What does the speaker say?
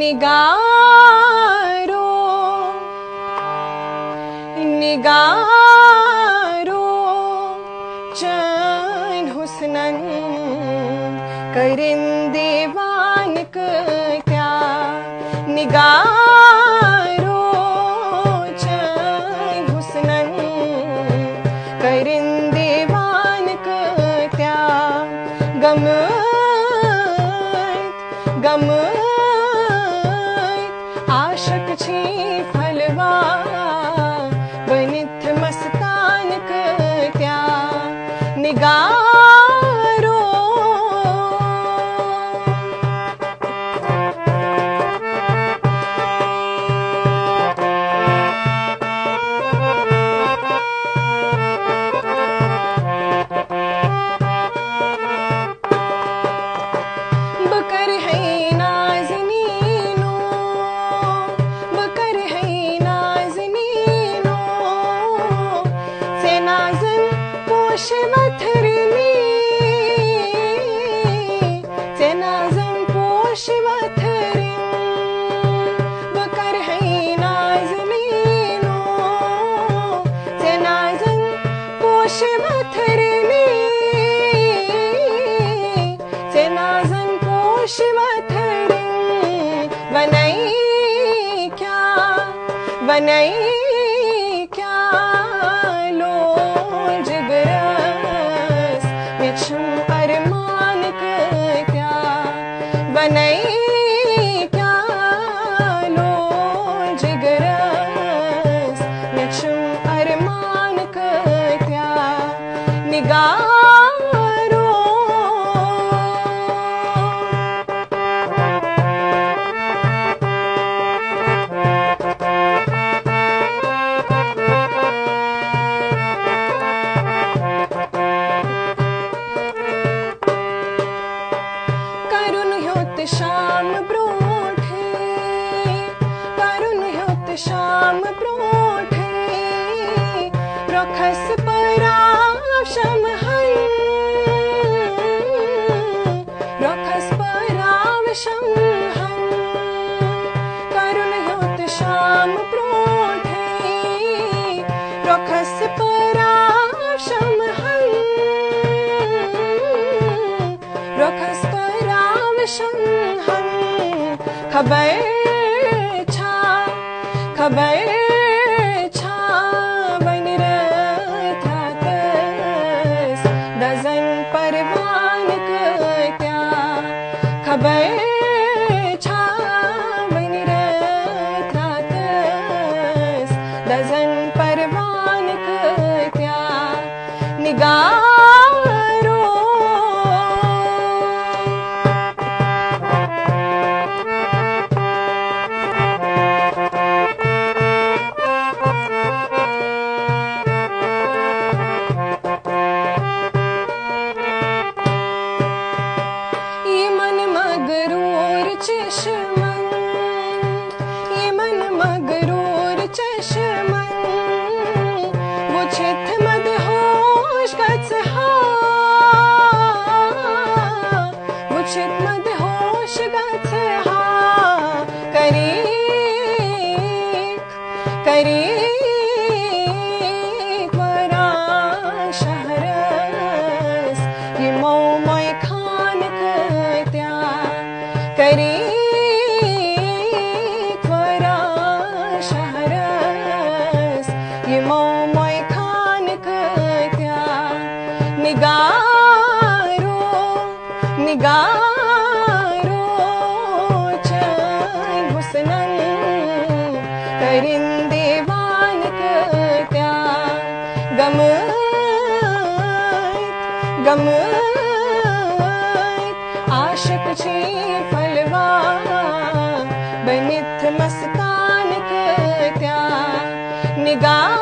निगारो निगारो चैन हुस्नन करिंदे वानक क्या निगारो चैन हुस्नन करिंदे वानक क्या गम गम आशक छी फलवा बनिथ मस्तान क्या निगारो बकर है नाज़नीनो बकर है नाज़नीनो से नाज़न पोश वथरनी से नाज़न पोश वथरनी बकर है नाज़नीनो से नाज़न पोश वथरनी से नाज़न पोश वथरनी वनई क्या लो जिगरस मिछम अरमान क्या वनई क्या लो जिगरस मिछम अरमान क्या निगारो शाम ब्रोठे करुण होत शाम ब्रोठे रखस पराशम हन रखस परावशम हन करुण होत शाम ब्रोठे रखस पराशम हन रखस हम खबर छा बन रथातस दजन परवान क्या खबर छा बन रथातस दजन परवान क्या निगारो चशमन ये मन मगरूर चशमन वो छित मदहोश गत्सहा वो छित मदहोश गत्सहा करीक वरा शहरस ये मोमय खान क्या करीक वरा शहरस ये मोमय खान क्या निगारो चैन हुस्नन करिंदे वानक क्या गम आशक छी फलवा बनिथ मस्तान क्या निगाह